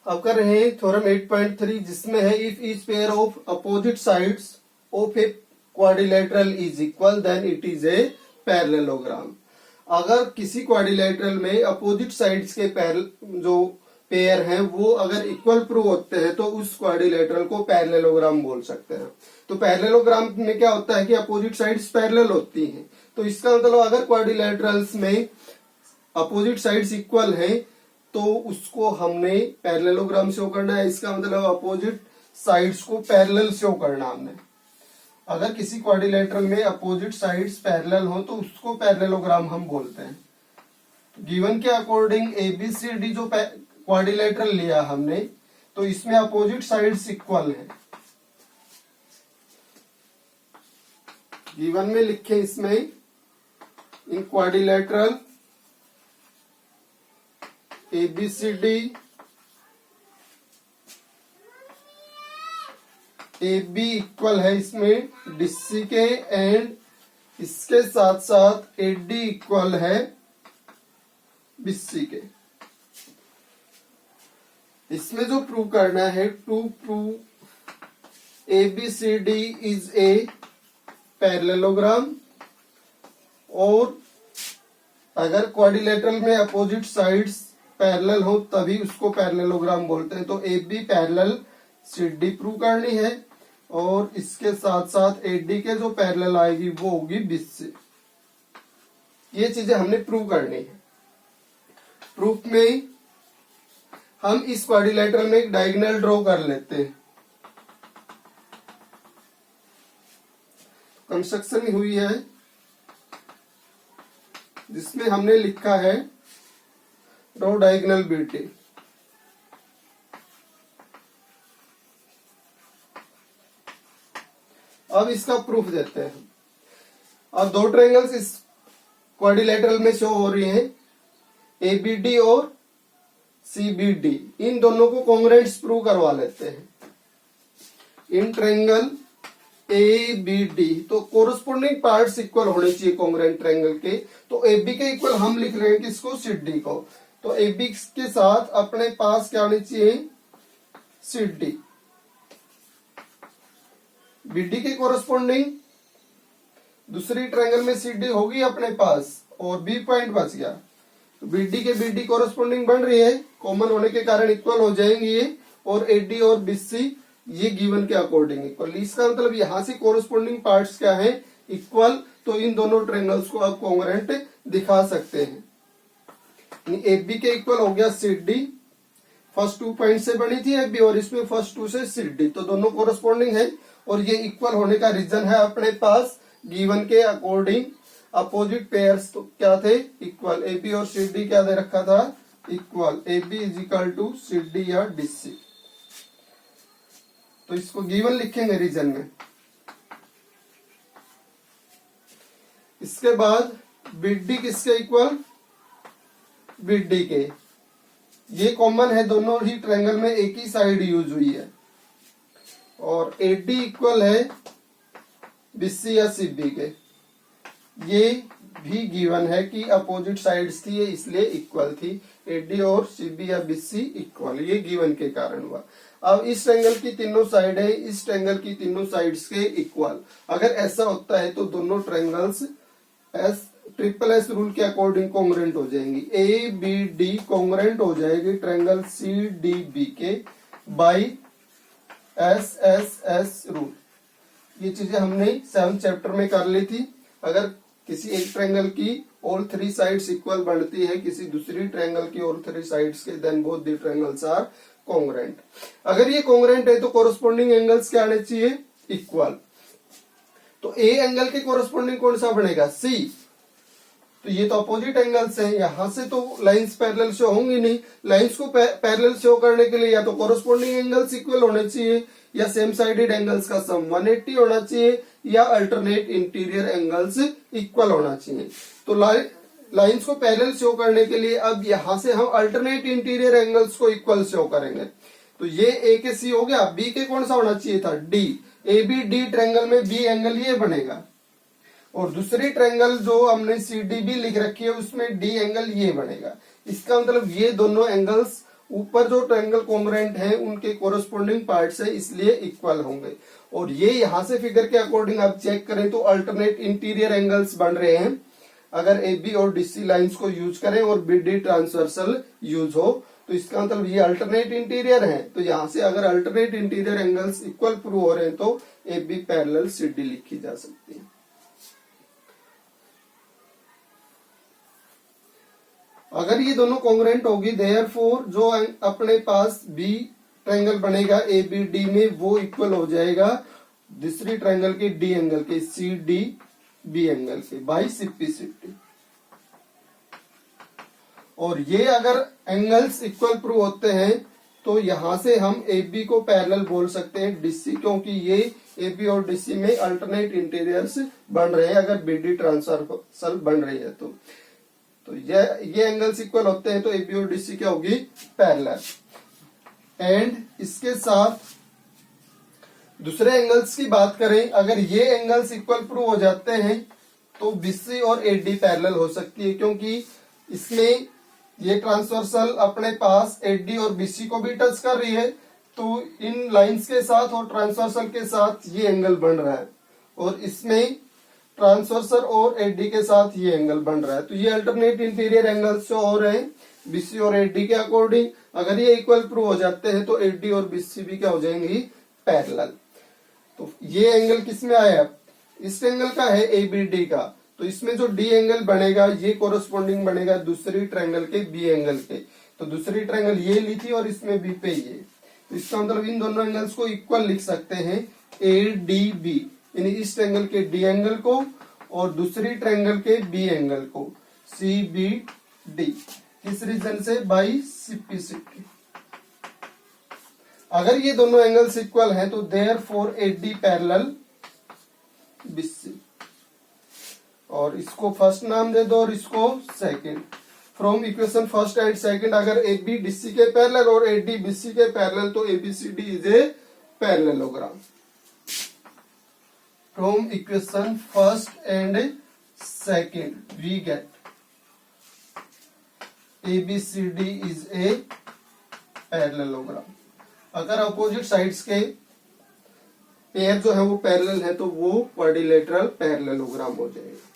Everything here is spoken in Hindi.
अब कर रहे हैं थ्योरम 8.3 जिसमें है if each pair of opposite sides of a quadrilateral is equal then it is a parallelogram. अगर किसी क्वाड्रिलेटरल में अपोजिट साइड्स के जो पेयर हैं वो अगर इक्वल प्रूव होते हैं तो उस क्वाड्रिलेटरल को पैरेललोग्राम बोल सकते हैं। तो पैरेललोग्राम में क्या होता है कि अपोजिट साइड्स पैरेलल होती हैं, तो इसका मतलब अगर क्वाड्रिलेटरल्स में अपोजिट साइड्स इक्वल हैं तो उसको हमने पैरेललोग्राम शो करना है। इसका मतलब अपोजिट साइड्स को पैरेलल शो करना हमने। अगर किसी क्वाड्रिलेटरल में अपोजिट साइड्स पैरेलल हो तो उसको पैरेललोग्राम हम बोलते हैं। गिवन के अकॉर्डिंग एबीसीडी जो क्वाड्रिलेटरल लिया हमने तो इसमें अपोजिट साइड्स इक्वल है। गिवन में लिखे इसमें in quadrilateral ABCD AB equal है इसमें डीसी के एंड इसके साथ साथ AD इक्वल है BC के। इसमें जो प्रूव करना है to prove ABCD is a parallelogram, और अगर क्वाड्रिलेटरल में अपोजिट साइड्स पैरेलल हो तभी उसको पैरेललोग्राम बोलते हैं। तो AB पैरेलल CD प्रूव करनी है और इसके साथ साथ AD के जो पैरेलल आएगी वो होगी BC। ये चीजें हमने प्रूव करनी है। प्रूफ में हम इस क्वाड्रिलेटरल में एक डायगोनल ड्रॉ कर लेते हैं। कंस्ट्रक्शन हुई है जिसमें हमने लिखा है ड्रॉ डायगोनल BT। अब इसका प्रूफ देते हैं। अब दो ट्रायंगल्स इस क्वाड्रिलेटरल में शो हो रही हैं, ABD और CBD। इन दोनों को कॉन्ग्रुएंट्स प्रूव करवा लेते हैं। इन ट्रायंगल ABD तो कोरस्पोंडिंग पार्ट्स इक्वल होने चाहिए कॉन्ग्रुएंट ट्रायंगल के। तो AB के इक्वल हम लिख रहे हैं किसको, CD को। तो AB के साथ अपने पास क्या होनी चाहिए, CD। BD के कोरस्पोंडिंग दूसरी ट्रायंगल में CD होगी अपने पास और B पॉइंट बच गया। तो BD के BD कोरस्पोंडिंग बन रही है, कॉमन होने के कारण इक्वल हो जाएंगे ये, और AD और BC ये गिवन के अकॉर्डिंग इक्वल। इसका मतलब यहां से कोरस्पोंडिंग पार्ट्स क्या है, इक्वल। तो इन दोनों ट्रायंगल्स को अब कॉन्ग्रुएंट दिखा सकते हैं। AB के इक्वल हो गया CD, फर्स्ट 2 पॉइंट से बनी थी AB और इसमें फर्स्ट 2 से CD, तो दोनों कोरस्पोंडिंग है और ये इक्वल होने का रीजन है अपने पास गिवन के अकॉर्डिंग अपोजिट पेयर्स तो क्या थे, इक्वल। AB और CD क्या दे रखा था, equal. AB is equal to CD या DC। तो इसको गिवन लिखेंगे रीजन में। इसके बाद BD किसके इक्वल, BD के। ये कॉमन है, दोनों ही ट्रायंगल में एक ही साइड यूज हुई है। और AD इक्वल है BC या CB के। ये भी गिवन है कि अपोजिट साइड्स थी ये इसलिए इक्वल थी। AD और CB या BC इक्वल, ये गिवन के कारण हुआ। अब इस ट्रायंगल की तीनों साइड है, इस ट्रायंगल की तीनों साइड्स के इक्वल। अगर ऐसा होता है तो दोनों ट्रायंगल्स ट्रिपल एस रूल के अकॉर्डिंग कॉन्ग्रुएंट हो जाएंगी। ABD कॉन्ग्रुएंट हो जाएगी ट्रायंगल CDB के बाई SSS रूल। ये चीजें हमने 7th चैप्टर में कर ली थी। अगर किसी एक ट्रायंगल की ऑल 3 साइड्स इक्वल बनती है किसी दूसरी ट्रायंगल की ऑल 3 साइड्स के, then both the triangles are congruent. अगर ये कॉन्ग्रुएंट है तो कोरस्पोंडिंग एंगल्स क्या आने चाहिए, इक्वल। तो A एंगल के कोरस्पोंडिंग कौन सा बनेगा, C। तो ये तो अपोजिट एंगल्स हैं, यहां से तो लाइंस पैरेलल शो होंगी नहीं। लाइंस को पैरेलल शो करने के लिए या तो कोरस्पोंडिंग एंगल्स इक्वल होने चाहिए या सेम साइडेड एंगल्स का सम 180 होना चाहिए या अल्टरनेट इंटीरियर एंगल्स इक्वल होना चाहिए। तो लाइंस को पैरेलल शो करने के लिए अब यहां से हम अल्टरनेट इंटीरियर एंगल्स को इक्वल शो करेंगे। तो ये A के C हो गया। B के कौन सा होना चाहिए था, D। ABD ट्रायंगल में B एंगल ये बनेगा और दूसरी ट्रायंगल जो हमने CDB लिख रखी है उसमें D एंगल ये बनेगा। इसका मतलब ये दोनों एंगल्स ऊपर जो ट्रायंगल कॉन्ग्रुएंट है उनके कोरस्पोंडिंग पार्ट से इसलिए इक्वल होंगे। और ये यहां से फिगर के अकॉर्डिंग आप चेक करें तो अल्टरनेट इंटीरियर एंगल्स बन रहे हैं अगर ए बी और डीसी लाइंस को यूज करें और बी डी ट्रांसवर्सल यूज हो, तो इसका मतलब ये अल्टरनेट इंटीरियर है। तो यहां से अगर alternate interior angles equal prove हो रहे हैं तो A B parallel C D लिखी जा सकती है। अगर ये दोनों कॉन्ग्रुएंट होगी देयरफॉर जो अपने पास बी ट्रायंगल बनेगा ए बी डी में वो इक्वल हो जाएगा दूसरी ट्रायंगल के डी एंगल के सी डी बी एंगल के बाई सिपिसिटी। और ये अगर एंगल्स इक्वल प्रूव होते हैं तो यहां से हम ए बी को पैरेलल बोल सकते हैं डीसी, क्योंकि ये ए बी और डीसी में अल्टरनेट इंटीरियर्स बन रहे हैं अगर बी डी ट्रांसवर्सल बन रही है तो ये एंगल्स इक्वल होते हैं तो ए बी और डीसी क्या होगी पैरेलल। एंड इसके साथ दूसरे एंगल्स की बात करें, अगर ये एंगल्स इक्वल प्रूव हो जाते हैं तो बीसी और एडी पैरेलल हो सकती है, क्योंकि इसमें ये ट्रांसवर्सल अपने पास एडी और बीसी को भी टच कर रही है, तो इन लाइंस के साथ और ट्रांसवर्सल के साथ ये एंगल बन रहा है और इसमें ट्रांसवर्सल और एडी के साथ ये एंगल बन रहा है। तो ये अल्टरनेट इंटीरियर एंगल्स जो हो रहे हैं बीसी और एडी के अकॉर्डिंग, अगर ये इक्वल प्रूव हो जाते हैं तो एडी और बीसी भी क्या हो जाएंगी पैरेलल। तो ये एंगल किस में आया, इस एंगल का है ए बी डी का, तो इसमें जो डी एंगल बनेगा ये कोरस्पोंडिंग बनेगा दूसरी ट्रायंगल के बी एंगल के। तो दूसरी ट्रायंगल ये ली थी और इसमें बी पे ये, तो इसका मतलब इन दोनों एंगल्स को इक्वल लिख सकते हैं ए डी बी, यानी इस ट्रायंगल के डी एंगल को और दूसरी ट्रायंगल के बी एंगल को सी बी डी। किस रीजन से, बाई सिपिसिटी। अगर ये दोनों एंगल्स इक्वल हैं तो देयरफॉर एडी पैरेलल बीसी। और इसको फर्स्ट नाम दे दो और इसको second. From equation first and second अगर ए बी डीसी के पैरेलल और ए डी बीसी के पैरेलल तो ABCD is a parallelogram. From equation first and second we get ABCD is a parallelogram. अगर अपोजिट साइड्स के पेयर जो है वो पैरेलल है तो वो क्वाड्रिलेटरल पैरेललोग्राम हो जाएगा।